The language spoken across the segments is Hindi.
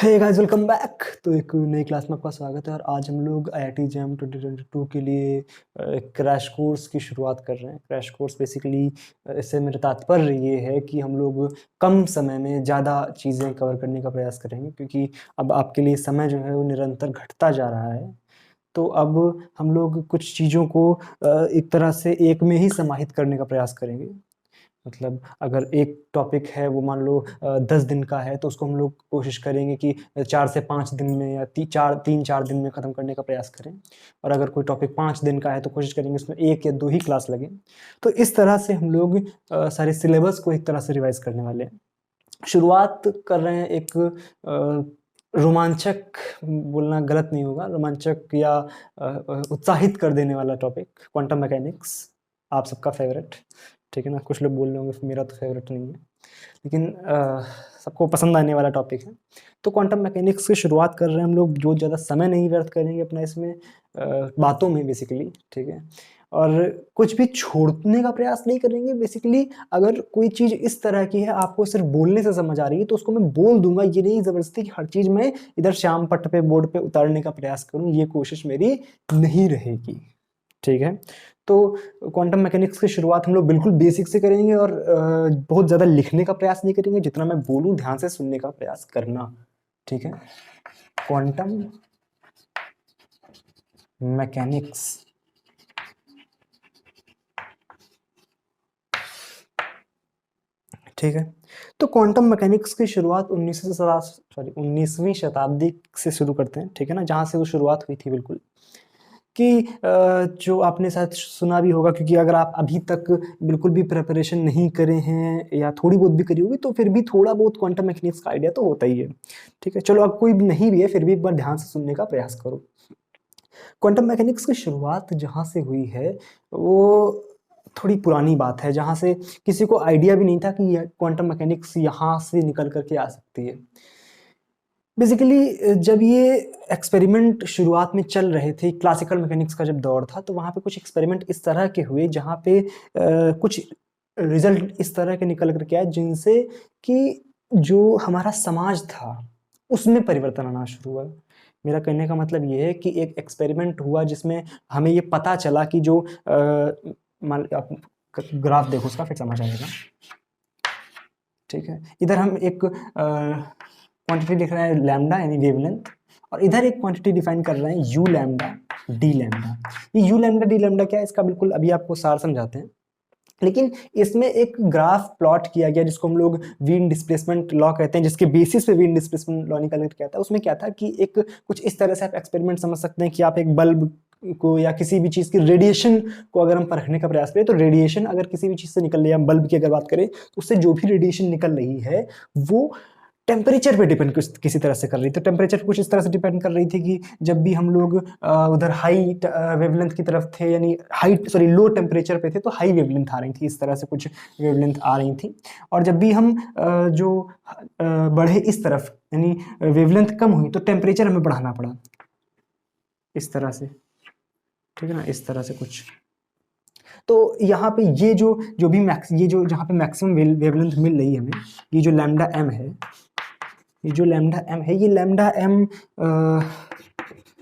Hey guys, welcome back. तो एक नई क्लास में आपका स्वागत है और आज हम लोग आईआईटी जैम 2022 के लिए एक क्रैश कोर्स की शुरुआत कर रहे हैं। क्रैश कोर्स बेसिकली इससे मेरा तात्पर्य ये है कि हम लोग कम समय में ज़्यादा चीज़ें कवर करने का प्रयास करेंगे, क्योंकि अब आपके लिए समय जो है वो निरंतर घटता जा रहा है। तो अब हम लोग कुछ चीज़ों को एक तरह से एक में ही समाहित करने का प्रयास करेंगे। मतलब अगर एक टॉपिक है वो मान लो 10 दिन का है, तो उसको हम लोग कोशिश करेंगे कि 4 से 5 दिन में या 3-4 दिन में ख़त्म करने का प्रयास करें। और अगर कोई टॉपिक 5 दिन का है तो कोशिश करेंगे उसमें 1 या 2 ही क्लास लगे। तो इस तरह से हम लोग सारे सिलेबस को एक तरह से रिवाइज करने वाले हैं। शुरुआत कर रहे हैं एक रोमांचक, बोलना गलत नहीं होगा, रोमांचक या उत्साहित कर देने वाला टॉपिक, क्वांटम मैकेनिक्स, आप सबका फेवरेट। ठीक है ना। कुछ लोग बोल रहे होंगे मेरा तो फेवरेट नहीं है, लेकिन सबको पसंद आने वाला टॉपिक है। तो क्वांटम मैकेनिक्स की शुरुआत कर रहे हैं हम लोग। जो ज़्यादा समय नहीं व्यर्थ करेंगे अपना इसमें बातों में बेसिकली, ठीक है। और कुछ भी छोड़ने का प्रयास नहीं करेंगे बेसिकली। अगर कोई चीज़ इस तरह की है, आपको सिर्फ बोलने से समझ आ रही है, तो उसको मैं बोल दूंगा। ये नहीं ज़बरदस्ती कि हर चीज़ मैं इधर श्याम पट्ट पे बोर्ड पे उतारने का प्रयास करूँ, ये कोशिश मेरी नहीं रहेगी, ठीक है। तो क्वांटम मैकेनिक्स की शुरुआत हम लोग बिल्कुल बेसिक से करेंगे और बहुत ज़्यादा लिखने का प्रयास नहीं करेंगे। जितना मैं बोलूँ ध्यान से सुनने का प्रयास करना, ठीक है। क्वांटम मैकेनिक्स, ठीक है। तो क्वांटम मैकेनिक्स की शुरुआत 19वीं शताब्दी से शुरू करते हैं, ठीक है ना, जहाँ से वो शुरुआत हुई थी बिल्कुल। कि जो आपने शायद सुना भी होगा, क्योंकि अगर आप अभी तक बिल्कुल भी प्रिपरेशन नहीं करे हैं या थोड़ी बहुत भी करी होगी, तो फिर भी थोड़ा बहुत क्वांटम मैकेनिक्स का आइडिया तो होता ही है, ठीक है। चलो, अब कोई भी नहीं भी है फिर भी एक बार ध्यान से सुनने का प्रयास करो। क्वांटम मैकेनिक्स की शुरुआत जहाँ से हुई है वो थोड़ी पुरानी बात है, जहाँ से किसी को आइडिया भी नहीं था कि क्वांटम मैकेनिक्स यहाँ से निकल करके आ सकती है। बेसिकली जब ये एक्सपेरिमेंट शुरुआत में चल रहे थे, क्लासिकल मैकेनिक्स का जब दौर था, तो वहाँ पे कुछ एक्सपेरिमेंट इस तरह के हुए जहाँ पे कुछ रिजल्ट इस तरह के निकल करके आए जिनसे कि जो हमारा समाज था उसमें परिवर्तन आना शुरू हुआ। मेरा कहने का मतलब ये है कि एक एक्सपेरिमेंट हुआ जिसमें हमें ये पता चला कि जो मान आप ग्राफ देखो उसका, फिर समझ आएगा, ठीक है। इधर हम एक क्वांटिटी लिख रहे हैं लैम्डा यानी वेवलेंथ, और इधर एक क्वांटिटी डिफाइन कर रहे हैं यू लैम्डा डी लैम्डा। ये यू लैम्डा डी लैम्डा क्या है, इसका बिल्कुल अभी आपको सार समझाते हैं। लेकिन इसमें एक ग्राफ प्लॉट किया गया जिसको हम लोग वीन डिस्प्लेसमेंट लॉ कहते हैं, जिसके बेसिस पे वीन डिस्प्लेसमेंट लॉ निकल के आता है। उसमें क्या था कि एक कुछ इस तरह से आप एक्सपेरिमेंट समझ सकते हैं कि आप एक बल्ब को या किसी भी चीज़ की रेडिएशन को अगर हम परखने का प्रयास करें, तो रेडिएशन अगर किसी भी चीज़ से निकल रही है, हम बल्ब की अगर बात करें, तो उससे जो भी रेडिएशन निकल रही है वो टेम्परेचर पे डिपेंड किसी तरह से कर रही थी। तो टेम्परेचर कुछ इस तरह से डिपेंड कर रही थी कि जब भी हम लोग उधर हाई वेवलेंथ की तरफ थे, यानी लो टेम्परेचर पे थे, तो हाई वेवलेंथ आ रही थी, इस तरह से कुछ वेवलेंथ आ रही थी। और जब भी हम बढ़े इस तरफ, यानी वेवलेंथ कम हुई, तो टेम्परेचर हमें बढ़ाना पड़ा, इस तरह से, ठीक है ना, इस तरह से कुछ। तो यहाँ पे ये जो भी ये जो जहाँ पे मैक्सिमम वेवलेंथ मिल रही है हमें, ये जो लैम्डा एम है, ये लैम्डा एम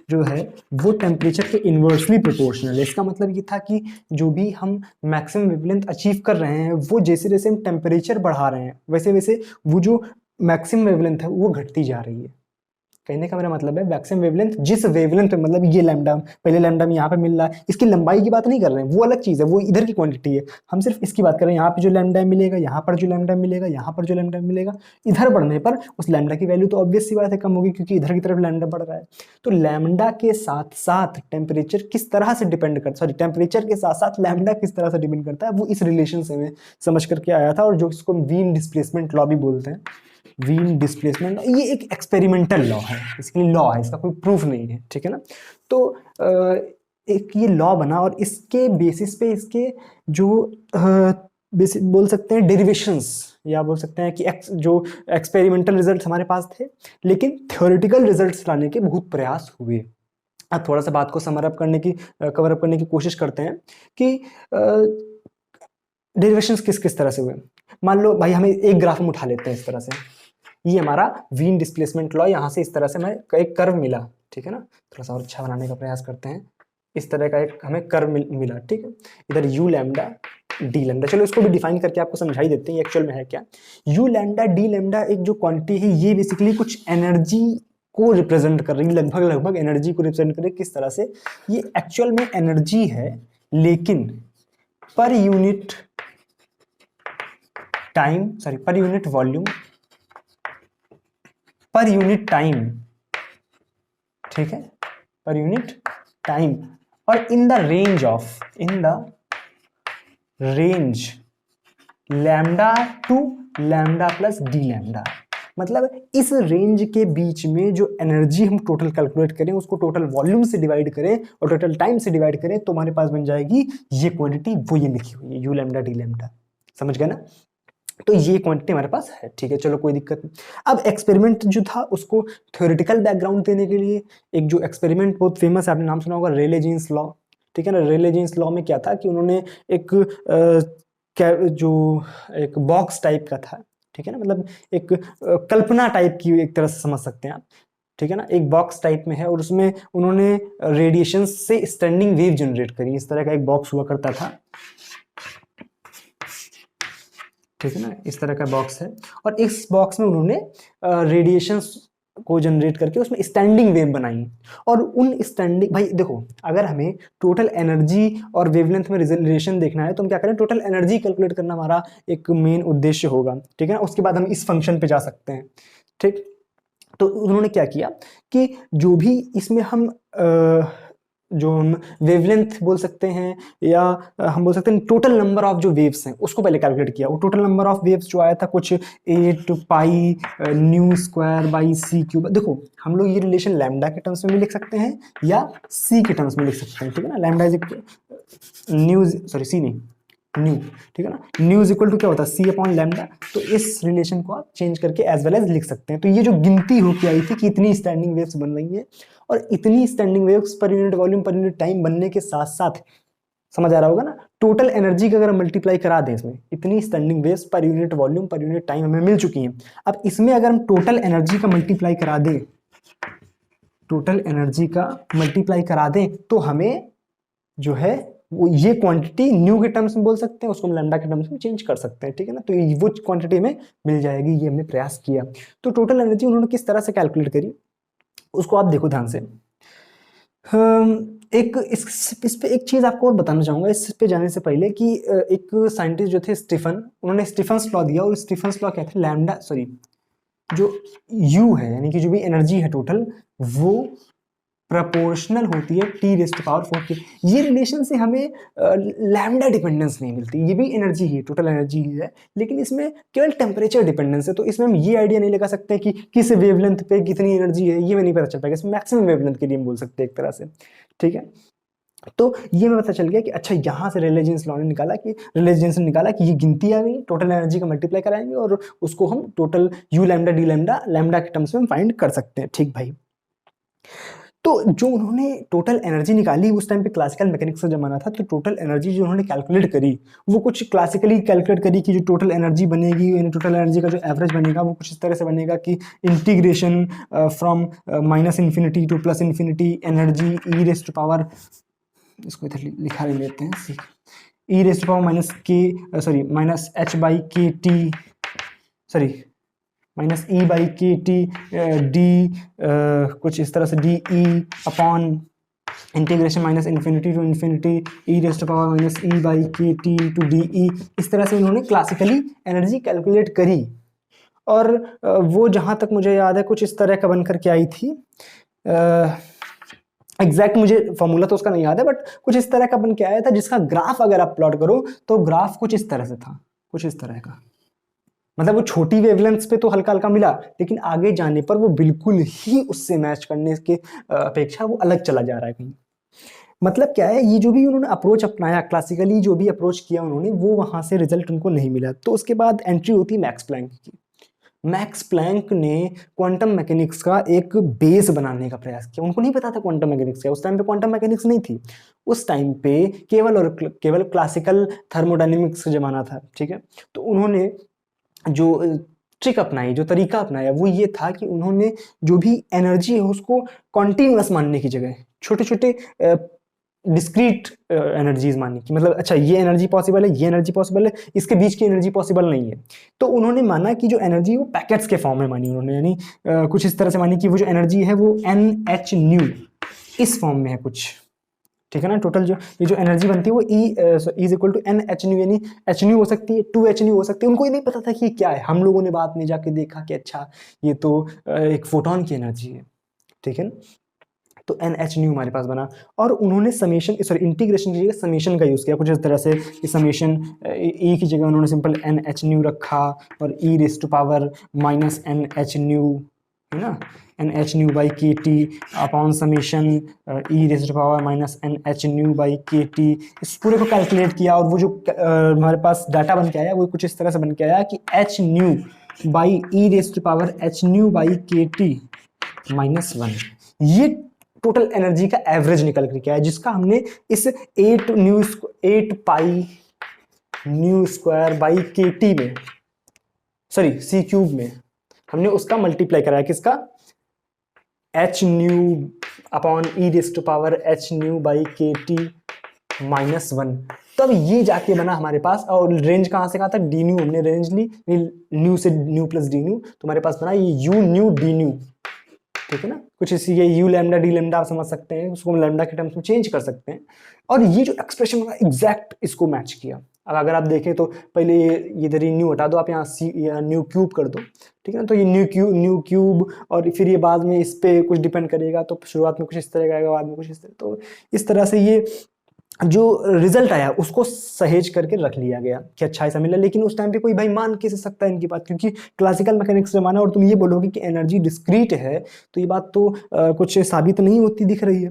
जो है वो टेम्परेचर के इन्वर्सली प्रोपोर्शनल है। इसका मतलब ये था कि जो भी हम मैक्सिमम वेवलेंथ अचीव कर रहे हैं, वो जैसे जैसे हम टेम्परेचर बढ़ा रहे हैं, वैसे वैसे वो जो मैक्सिमम वेवलेंथ है वो घटती जा रही है। कहने का मेरा मतलब है मैक्सिमम वेवलेंथ, जिस वेवलेंथ पे, मतलब ये लैम्डा, पहले लैम्डा में यहाँ पे मिल रहा है, इसकी लंबाई की बात नहीं कर रहे हैं, वो अलग चीज़ है, वो इधर की क्वांटिटी है। हम सिर्फ इसकी बात कर रहे हैं, यहाँ पे जो लैम्डा मिलेगा, यहाँ पर जो लैम्डा मिलेगा, यहाँ पर जो लैम्डा मिलेगा, इधर बढ़ने पर उस लैम्डा की वैल्यू तो ऑब्वियस सी बात है कम होगी, क्योंकि इधर की तरफ लैम्डा बढ़ रहा है। तो लैम्डा के साथ साथ टेम्परेचर किस तरह से डिपेंड करता, सॉरी, टेम्परेचर के साथ साथ लैम्डा किस तरह से डिपेंड करता है, वो इस रिलेशन से मैं समझ करके आया था, और जो इसको वीन डिस्प्लेसमेंट लॉ भी बोलते हैं। वीन डिस्प्लेसमेंट, ये एक एक्सपेरिमेंटल लॉ है, इसके लिए लॉ है, इसका कोई प्रूफ नहीं है, ठीक है ना। तो एक ये लॉ बना, और इसके बेसिस पे इसके जो बोल सकते हैं डेरिवेशंस, या बोल सकते हैं कि जो एक्सपेरिमेंटल रिजल्ट हमारे पास थे, लेकिन थ्योरेटिकल रिजल्ट्स लाने के बहुत प्रयास हुए। अब थोड़ा सा बात को कवर अप करने की कोशिश करते हैं कि डेरिवेशंस किस किस तरह से हुए। मान लो भाई, हमें एक ग्राफ में उठा लेते हैं इस तरह से, ये हमारा वीन डिस्प्लेसमेंट लॉ, यहाँ से इस तरह से हमें एक कर्व मिला, ठीक है ना। थोड़ा सा और अच्छा बनाने का प्रयास करते हैं। इस तरह का एक हमें कर्व मिला, ठीक है। इधर यू लैम्डा डी लैम्डा, चलो इसको भी डिफाइन करके आपको समझाई देते हैं एक्चुअल में है क्या। यू लैम्डा डी लैम्डा एक जो क्वांटिटी है, ये बेसिकली कुछ एनर्जी को रिप्रेजेंट कर रही है, लगभग एनर्जी को रिप्रेजेंट कर रही है। किस तरह से, ये एक्चुअल में एनर्जी है, लेकिन per unit time, sorry per unit volume, per unit time, ठीक है, पर यूनिट टाइम, और in the range of, in the range lambda two lambda plus D lambda. मतलब इस रेंज के बीच में जो एनर्जी हम टोटल कैलकुलेट करें, उसको टोटल वॉल्यूम से डिवाइड करें और टोटल टाइम से डिवाइड करें, तो हमारे पास बन जाएगी ये क्वांटिटी, वो ये लिखी हुई है, यू लैम्डा डी लैम्डा। समझ गए ना। तो ये क्वांटिटी हमारे पास है, ठीक है, चलो कोई दिक्कत नहीं। अब एक्सपेरिमेंट जो था उसको थ्योरेटिकल बैकग्राउंड देने के लिए एक जो एक्सपेरिमेंट बहुत फेमस है, आपने नाम सुना होगा, रेले जीन्स लॉ, ठीक है ना। रेले जीन्स लॉ में क्या था कि उन्होंने एक जो एक बॉक्स टाइप का था, ठीक है ना, मतलब एक कल्पना टाइप की एक तरह से समझ सकते हैं आप, ठीक है ना। एक बॉक्स टाइप में है और उसमें उन्होंने रेडिएशन से स्टैंडिंग वेव जनरेट करी। इस तरह का एक बॉक्स हुआ करता था, ठीक है ना, इस तरह का बॉक्स है। और इस बॉक्स में उन्होंने रेडिएशन को जनरेट करके उसमें स्टैंडिंग वेव बनाई। और उन स्टैंडिंग, भाई देखो, अगर हमें टोटल एनर्जी और वेवलेंथ में रिलेशन देखना है तो हम क्या करें, टोटल एनर्जी कैलकुलेट करना हमारा एक मेन उद्देश्य होगा, ठीक है ना। उसके बाद हम इस फंक्शन पे जा सकते हैं, ठीक। तो उन्होंने क्या किया कि जो भी इसमें हम जो हम वेवलेंथ बोल सकते हैं, या हम बोल सकते हैं टोटल नंबर ऑफ जो वेव्स हैं, उसको पहले कैलकुलेट किया। वो टोटल नंबर ऑफ वेव्स जो आया था कुछ 8 pi nu square by c cube. देखो हम लोग ये रिलेशन लैम्डा के टर्म्स में भी लिख सकते हैं या सी के टर्म्स में लिख सकते हैं, ठीक है ना। Lambda is nu, sorry c नहीं, न्यू, ठीक है ना। न्यू इज इक्वल टू क्या होता है, सी अपॉन लैम्डा। तो इस रिलेशन को आप चेंज करके एज वेल एज लिख सकते हैं। तो ये जो गिनती होके आई थी कि इतनी स्टैंडिंग वेव्स बन रही है, और इतनी standing waves per unit volume per unit time बनने के साथ साथ, समझ आ रहा होगा ना, टोटल एनर्जी का अगर मल्टीप्लाई करा दें इसमें, इतनी standing waves per unit volume per unit time हमें मिल चुकी हैं। अब इसमें अगर हम टोटल एनर्जी का मल्टीप्लाई करा दें, टोटल एनर्जी का मल्टीप्लाई करा दें, तो हमें जो है वो ये क्वांटिटी न्यू के टर्म्स में बोल सकते हैं, उसको हम लैम्डा के टर्म्स में चेंज कर सकते हैं, ठीक है ना। तो वो क्वांटिटी हमें मिल जाएगी, ये हमने प्रयास किया। तो टोटल एनर्जी उन्होंने किस तरह से कैलकुलेट करी, उसको आप देखो ध्यान से। एक इस पे एक चीज आपको और बताना चाहूंगा इस पे जाने से पहले कि एक साइंटिस्ट जो थे स्टीफन, उन्होंने स्टीफन्स लॉ दिया। और स्टीफन्स लॉ क्या था, लैम्डा, सॉरी, जो यू है यानी कि जो भी एनर्जी है टोटल, वो प्रोपोर्शनल होती है टी रेज़ टू पावर 4 की। ये रिलेशन से हमें लैम्डा डिपेंडेंस नहीं मिलती। ये भी एनर्जी ही है, टोटल एनर्जी ही है, लेकिन इसमें केवल टेम्परेचर डिपेंडेंस है। तो इसमें हम ये आइडिया नहीं लगा सकते कि किस वेवलेंथ पे कितनी एनर्जी है, ये नहीं पता चल पाएगा। इसमें मैक्सिमम वेवलेंथ के लिए हम बोल सकते हैं एक तरह से, ठीक है। तो ये हमें पता चल गया कि अच्छा, यहाँ से रेले जीन्स लॉ ने निकाला कि ने निकाला कि ये गिनती आ गई, टोटल एनर्जी का मल्टीप्लाई कराएंगे और उसको हम total you lambda D lambda lambda के टर्म्स में फाइंड कर सकते हैं, ठीक भाई। तो जो उन्होंने टोटल एनर्जी निकाली, उस टाइम पे क्लासिकल मैकेनिक्स का जमाना था, तो टोटल एनर्जी जो उन्होंने कैलकुलेट करी, वो कुछ क्लासिकली कैलकुलेट करी कि जो टोटल एनर्जी बनेगी, यानी टोटल एनर्जी का जो एवरेज बनेगा, वो कुछ इस तरह से बनेगा कि integration from minus infinity to plus infinity energy E raise to power, इसको इधर लिखा ले लेते हैं, E raise to power minus K, sorry minus H by K T, sorry minus E by K T D, कुछ इस तरह से D E upon integration minus infinity to infinity E raise to power minus E by K T to D E. इस तरह से उन्होंने क्लासिकली एनर्जी कैलकुलेट करी। और वो जहाँ तक मुझे याद है कुछ इस तरह का बनकर के आई थी। एग्जैक्ट मुझे फॉर्मूला तो उसका नहीं याद है, बट कुछ इस तरह का बन के आया था, जिसका ग्राफ अगर आप प्लॉट करो तो ग्राफ कुछ इस तरह से था, कुछ इस तरह का। मतलब वो छोटी वेवलेंथ्स पे तो हल्का हल्का मिला, लेकिन आगे जाने पर वो बिल्कुल ही उससे मैच करने के अपेक्षा वो अलग चला जा रहा है कहीं। मतलब क्या है, ये जो भी उन्होंने अप्रोच अपनाया, क्लासिकली जो भी अप्रोच किया उन्होंने, वो वहां से रिजल्ट उनको नहीं मिला। तो उसके बाद एंट्री होती है मैक्स प्लैंक की। मैक्स प्लैंक ने क्वांटम मैकेनिक्स का एक बेस बनाने का प्रयास किया। उनको नहीं पता था क्वांटम मैकेनिक्स क्या, उस टाइम पे क्वांटम मैकेनिक्स नहीं थी। उस टाइम पे केवल और केवल क्लासिकल थर्मोडायनेमिक्स का जमाना था, ठीक है। तो उन्होंने जो ट्रिक अपनाई, जो तरीका अपनाया वो ये था कि उन्होंने जो भी एनर्जी है उसको कॉन्टिन्यूअस मानने की जगह छोटे छोटे डिस्क्रीट एनर्जीज मानी कि मतलब अच्छा ये एनर्जी पॉसिबल है, ये एनर्जी पॉसिबल है, इसके बीच की एनर्जी पॉसिबल नहीं है। तो उन्होंने माना कि जो एनर्जी वो पैकेट्स के फॉर्म में मानी उन्होंने, यानी कुछ इस तरह से मानी कि वो जो एनर्जी है वो NH न्यू इस फॉर्म में है कुछ, ठीक है ना। टोटल जो ये जो एनर्जी बनती है वो E is equal to NH nu, यानी H न्यू हो सकती है, 2H न्यू हो सकती है। उनको ये नहीं पता था कि ये क्या है, हम लोगों ने बाद में जाके देखा कि अच्छा ये तो एक फोटोन की एनर्जी है, ठीक है ना। तो NH न्यू हमारे पास बना, और उन्होंने समेशन सॉरी इंटीग्रेशन की जगह समेशन का यूज़ किया कुछ इस तरह से कि समेशन E की जगह उन्होंने सिंपल NH न्यू रखा और e raise to power minus NH nu, है ना, NH nu by K T upon summation e raise to power minus NH nu by K T. इस पूरे को कैलकुलेट किया और वो जो हमारे पास डाटा बन के आया वो कुछ इस तरह से बन के आया कि H nu by e raise to power H nu by K T -1, ये टोटल एनर्जी का एवरेज निकल कर के आया, जिसका हमने इस 8 pi nu square by K T में, सॉरी सी क्यूब में हमने उसका मल्टीप्लाई कराया, किसका, H nu upon e raise to power H nu by K T -1। तब ये जाके बना हमारे पास, और रेंज कहाँ से कहाँ तक, डी न्यू हमने रेंज ली, न्यू से न्यू प्लस डी न्यू, तो हमारे पास बना ये यू न्यू डी न्यू, ठीक है ना। कुछ इसी ये यू लैम्डा डी लैम्डा आप समझ सकते हैं, उसको हम लैम्डा के टर्म्स में चेंज कर सकते हैं, और ये जो एक्सप्रेशन होगा एग्जैक्ट इसको मैच किया। अब अगर आप देखें तो पहले ये इधर ही न्यू हटा दो, आप यहाँ सी या न्यू क्यूब कर दो, ठीक है ना। तो ये न्यू क्यूब और फिर ये बाद में इस पे कुछ डिपेंड करेगा, तो शुरुआत में कुछ इस तरह का आएगा, बाद में कुछ इस तरह, तो इस तरह से ये जो रिजल्ट आया उसको सहेज करके रख लिया गया कि अच्छा ऐसा मिला। लेकिन उस टाइम पे कोई भाई मान कैसे सकता है इनकी बात, क्योंकि क्लासिकल मैकेनिक्स से माना और तुम ये बोलोगे कि एनर्जी डिस्क्रीट है, तो ये बात तो कुछ साबित नहीं होती दिख रही है।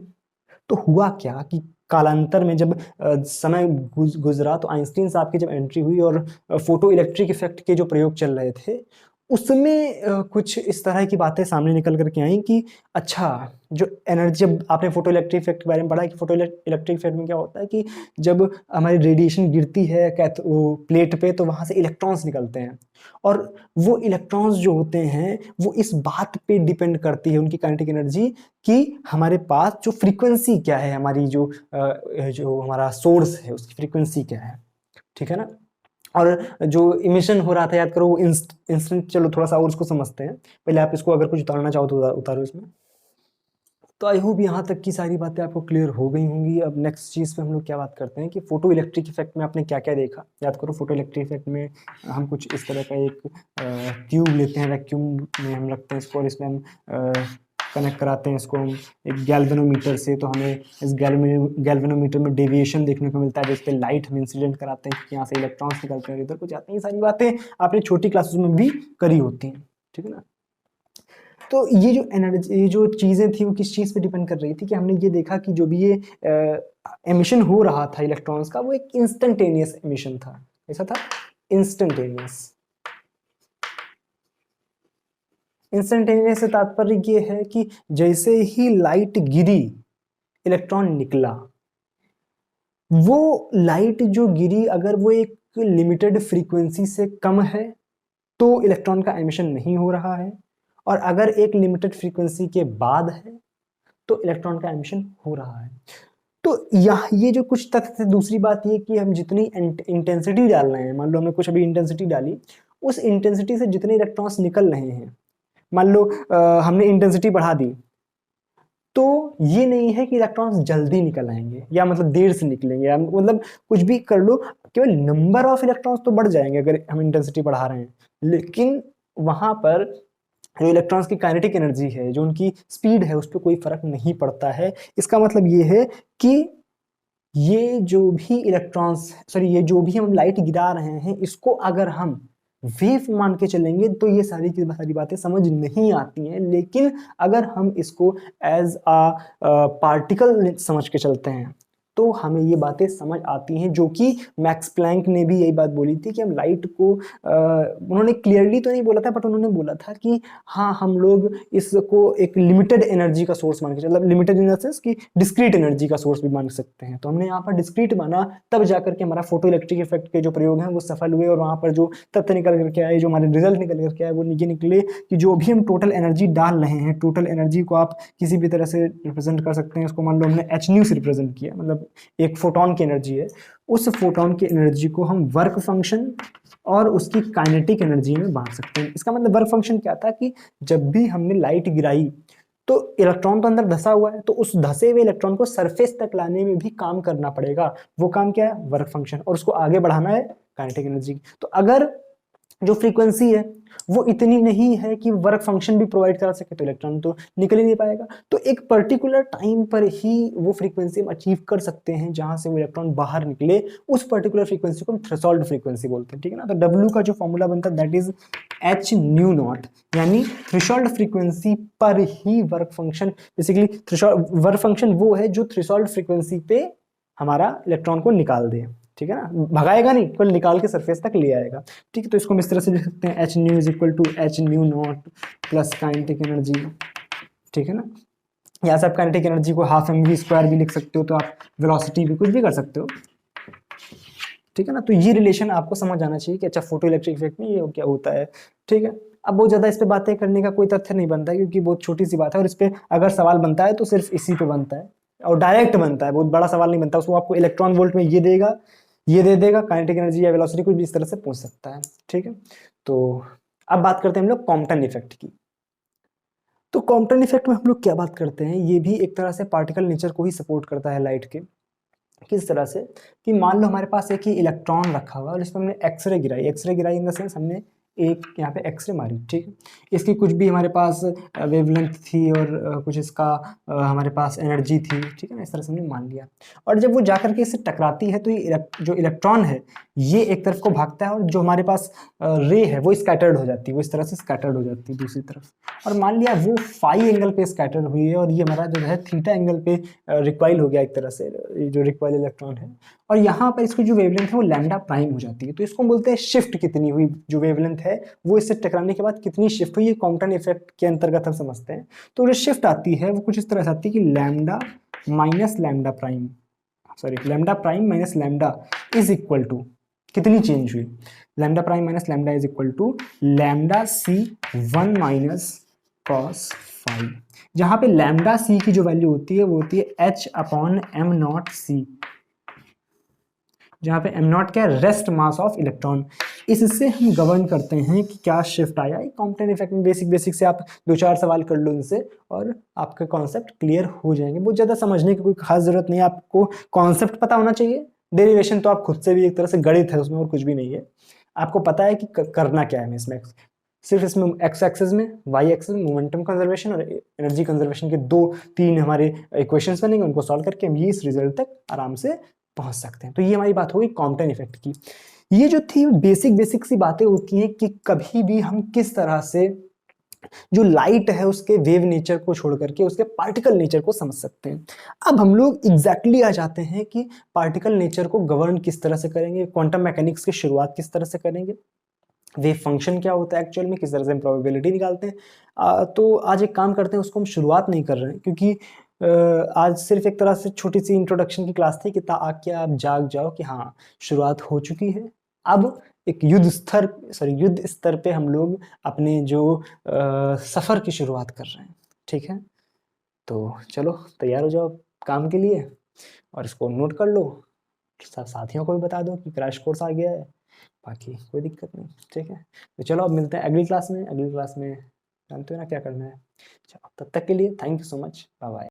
तो हुआ क्या कि कालांतर में जब समय गुजरा तो आइंस्टीन साहब की जब एंट्री हुई और फोटो इलेक्ट्रिक इफेक्ट के जो प्रयोग चल रहे थे उसमें कुछ इस तरह की बातें सामने निकल करके आई कि अच्छा जो एनर्जी, जब आपने फोटो इलेक्ट्रिक इफेक्ट के बारे में पढ़ा कि फोटो इलेक्ट्रिक इफेक्ट में क्या होता है कि जब हमारी रेडिएशन गिरती है वो प्लेट पे, तो वहाँ से इलेक्ट्रॉन्स निकलते हैं, और वो इलेक्ट्रॉन्स जो होते हैं वो इस बात पे डिपेंड करती है उनकी काइनेटिक एनर्जी कि हमारे पास जो फ्रीक्वेंसी क्या है, हमारी जो हमारा सोर्स है उसकी फ्रीक्वेंसी क्या है, ठीक है ना। और जो इमिशन हो रहा था, याद करो वो इंस्टेंट, चलो थोड़ा सा और उसको समझते हैं, पहले आप इसको अगर कुछ उतारना चाहो तो उतारो इसमें। तो आई होप यहाँ तक की सारी बातें आपको क्लियर हो गई होंगी। अब नेक्स्ट चीज़ पे हम लोग क्या बात करते हैं कि फोटो इलेक्ट्रिक इफेक्ट में आपने क्या क्या देखा। याद करो फोटो इलेक्ट्रिक इफेक्ट में हम कुछ इस तरह का एक ट्यूब लेते हैं, वैक्यूम में हम रखते हैं इसको, और इसमें हम कनेक्ट कराते हैं इसको हम एक गैल्वेनोमीटर से, तो हमें इस गैल्वेनोमीटर में डेविएशन देखने को मिलता है, जिस पे लाइट हम इंसिडेंट कराते हैं कि यहाँ से इलेक्ट्रॉन्स निकलते हैं, इधर को जाते हैं। ये सारी बातें आपने छोटी क्लासेस में भी करी होती हैं, ठीक है ना। तो ये जो एनर्जी, ये जो चीज़ें थी वो किस चीज़ पे डिपेंड कर रही थी कि हमने ये देखा कि जो भी ये एमिशन हो रहा था इलेक्ट्रॉन्स का, वो एक इंस्टेंटेनियस एमिशन था। ऐसा था, इंस्टेंटेनियस। इंस्टेंटेनियस से तात्पर्य ये है कि जैसे ही लाइट गिरी इलेक्ट्रॉन निकला, वो लाइट जो गिरी अगर वो एक लिमिटेड फ्रीक्वेंसी से कम है तो इलेक्ट्रॉन का एमिशन नहीं हो रहा है, और अगर एक लिमिटेड फ्रीक्वेंसी के बाद है तो इलेक्ट्रॉन का एमिशन हो रहा है। तो ये जो कुछ तथ्य थे। दूसरी बात ये कि हम जितनी इंटेंसिटी डाल रहे हैं, मान लो हमने कुछ अभी इंटेंसिटी डाली, उस इंटेंसिटी से जितने इलेक्ट्रॉन्स निकल रहे हैं, मान लो हमने इंटेंसिटी बढ़ा दी, तो ये नहीं है कि इलेक्ट्रॉन्स जल्दी निकल आएंगे या मतलब देर से निकलेंगे, या मतलब कुछ भी कर लो, केवल नंबर ऑफ इलेक्ट्रॉन्स तो बढ़ जाएंगे अगर हम इंटेंसिटी बढ़ा रहे हैं, लेकिन वहां पर जो इलेक्ट्रॉन्स की काइनेटिक एनर्जी है, जो उनकी स्पीड है, उस पर कोई फर्क नहीं पड़ता है। इसका मतलब ये है कि ये जो भी इलेक्ट्रॉन्स, सॉरी ये जो भी हम लाइट गिरा रहे हैं, इसको अगर हम वेव मान के चलेंगे तो ये सारी की सारी बातें समझ नहीं आती हैं। लेकिन अगर हम इसको एज अ पार्टिकल समझ के चलते हैं तो हमें ये बातें समझ आती हैं, जो कि मैक्स प्लैंक ने भी यही बात बोली थी कि हम लाइट को उन्होंने क्लियरली तो नहीं बोला था, बट उन्होंने बोला था कि हाँ, हम लोग इसको एक लिमिटेड एनर्जी का सोर्स मान के, मतलब लिमिटेड इन द सेंस कि डिस्क्रीट एनर्जी का सोर्स भी मान सकते हैं। तो हमने यहाँ पर डिस्क्रीट माना, तब जाकर के हमारा फोटो इलेक्ट्रिक इफेक्ट के जो प्रयोग हैं वो सफल हुए, और वहाँ पर जो तथ्य निकल करके आए, जो हमारे रिजल्ट निकल करके आए, वो ये निकले कि जो भी हम टोटल एनर्जी डाल रहे हैं, टोटल एनर्जी को आप किसी भी तरह से रिप्रेजेंट कर सकते हैं। उसको मान लो हमने एच न्यू से रिप्रेजेंट किया, मतलब एक फोटोन की एनर्जी है, उस फोटोन की एनर्जी को हम वर्क फंक्शन और उसकी काइनेटिक एनर्जी में बांट सकते हैं। इसका मतलब वर्क फंक्शन क्या था कि जब भी हमने लाइट गिराई तो इलेक्ट्रॉन तो अंदर धसा हुआ है, तो उस धसे हुए इलेक्ट्रॉन को सरफेस तक लाने में भी काम करना पड़ेगा। वो काम क्या है? वर्क फंक्शन, और उसको आगे बढ़ाना है काइनेटिक एनर्जी। तो अगर जो फ्रीक्वेंसी है वो इतनी नहीं है कि वर्क फंक्शन भी प्रोवाइड करा सके, तो इलेक्ट्रॉन तो निकल ही नहीं पाएगा। तो एक पर्टिकुलर टाइम पर ही वो फ्रीक्वेंसी हम अचीव कर सकते हैं जहां से वो इलेक्ट्रॉन बाहर निकले। उस पर्टिकुलर फ्रीक्वेंसी को हम थ्रेशोल्ड फ्रीक्वेंसी बोलते हैं, ठीक है ना। तो डब्ल्यू का जो फॉर्मूला बनता है that is H nu naught, यानी थ्रेशोल्ड फ्रीक्वेंसी पर ही work function, basically threshold work function वो है जो थ्रेशोल्ड फ्रीक्वेंसी पे हमारा इलेक्ट्रॉन को निकाल दे, ठीक है ना। भगाएगा नहीं, केवल निकाल के सरफेस तक ले आएगा, ठीक है। तो इसको हम इस तरह से लिख सकते हैं, H nu is equal to H nu not plus kinetic energy, ठीक है ना। या से आप काइनेटिक एनर्जी को हाफ एम वी स्क्वायर भी लिख सकते हो, तो आप वेलोसिटी भी कुछ भी कर सकते हो, ठीक है ना। तो ये रिलेशन आपको समझ आना चाहिए कि अच्छा फोटो इलेक्ट्रिक इफेक्ट में ये क्या होता है, ठीक है। अब बहुत ज्यादा इस पे बातें करने का कोई तथ्य नहीं बनता है, क्योंकि बहुत छोटी सी बात है, और इस पे अगर सवाल बनता है तो सिर्फ इसी पे बनता है, और डायरेक्ट बनता है, बहुत बड़ा सवाल नहीं बनता। उसको आपको इलेक्ट्रॉन वोल्ट में ये देगा, ये दे देगा, काइनेटिक एनर्जी या वेलोसिटी कुछ भी इस तरह से पूछ सकता है, ठीक है। तो अब बात करते हैं हम लोग कॉम्पटन इफेक्ट की। तो कॉम्पटन इफेक्ट में हम लोग क्या बात करते हैं, ये भी एक तरह से पार्टिकल नेचर को ही सपोर्ट करता है लाइट के। किस तरह से कि मान लो हमारे पास एक ही इलेक्ट्रॉन रखा हुआ है और इसमें हमने एक्सरे गिराई, एक्सरे गिराई इन द सेंस हमने एक यहाँ पे एक्सरे मारी, ठीक है। इसकी कुछ भी हमारे पास वेवलेंथ थी और कुछ इसका हमारे पास एनर्जी थी, ठीक है ना। इस तरह से हमने मान लिया, और जब वो जाकर के इससे टकराती है तो ये जो इलेक्ट्रॉन है ये एक तरफ को भागता है, और जो हमारे पास रे है वो स्कैटर्ड हो जाती है, वो इस तरह से स्कैटर्ड हो जाती है दूसरी तरफ। और मान लिया वो फाई एंगल पे स्कैटर्ड हुई है, और ये हमारा जो है थीटा एंगल पे रिक्वाइल हो गया एक तरह से, ये जो रिक्वाइल इलेक्ट्रॉन है, और यहाँ पर इसकी जो वेवलेंथ है वो लैम्डा प्राइम हो जाती है। तो इसको बोलते हैं शिफ्ट कितनी हुई, जो वेवलेंथ है वो इससे टकराने के बाद कितनी शिफ्ट हुई, ये कॉम्पटन इफेक्ट के अंतर्गत हम समझते हैं। तो जो शिफ्ट आती है वो कुछ इस तरह से आती है कि lambda minus lambda prime, sorry lambda prime minus lambda is equal to कितनी चेंज हुई, lambda prime minus lambda is equal to lambda C 1 minus cos five, जहां पे लैम्डा सी की जो वैल्यू होती है वो होती है एच अपॉन एम नॉट सी, जहां पे एम नॉट क्या है, रेस्ट मास ऑफ इलेक्ट्रॉन। इससे हम गवर्न करते हैं कि क्या शिफ्ट आया। कॉम्पटन इफेक्ट में बेसिक से आप 2-4 सवाल कर लो इनसे और आपके कॉन्सेप्ट क्लियर हो जाएंगे। बहुत ज्यादा समझने की कोई खास जरूरत नहीं है, आपको कॉन्सेप्ट पता होना चाहिए। डेरिवेशन तो आप खुद से भी एक तरह से गणित है उसमें, और कुछ भी नहीं है। आपको पता है कि करना क्या है इसमें, सिर्फ इसमें एक्स एक्सिस में, वाई एक्सिस में मोमेंटम कंजर्वेशन और एनर्जी कंजर्वेशन के 2-3 हमारे इक्वेशंस बनेंगे, उनको सॉल्व करके हम ये इस रिजल्ट तक आराम से पहुंच सकते हैं। तो ये हमारी बात होगी कॉम्पटन इफेक्ट की। ये जो थी बेसिक सी बातें होती हैं कि कभी भी हम किस तरह से जो लाइट है उसके वेव नेचर को छोड़ करके उसके पार्टिकल नेचर को समझ सकते हैं। अब हम लोग एग्जैक्टली आ जाते हैं कि पार्टिकल नेचर को गवर्न किस तरह से करेंगे, क्वांटम मैकेनिक्स की शुरुआत किस तरह से करेंगे, वेव फंक्शन क्या होता है एक्चुअल में, किस तरह से हम प्रोबेबिलिटी निकालते हैं। तो आज एक काम करते हैं, उसको हम शुरुआत नहीं कर रहे हैं, क्योंकि आज सिर्फ एक तरह से छोटी सी इंट्रोडक्शन की क्लास थी कि आके आप जाग जाओ कि हाँ शुरुआत हो चुकी है। अब एक युद्ध स्तर पे हम लोग अपने जो सफ़र की शुरुआत कर रहे हैं, ठीक है। तो चलो तैयार हो जाओ काम के लिए, और इसको नोट कर लो, साथियों को भी बता दो कि क्रैश कोर्स आ गया है, बाकी कोई दिक्कत नहीं, ठीक है। तो चलो अब मिलते हैं अगली क्लास में। अगली क्लास में जानते हो ना क्या करना है। चलो तब तक के लिए thank you so much, bye bye.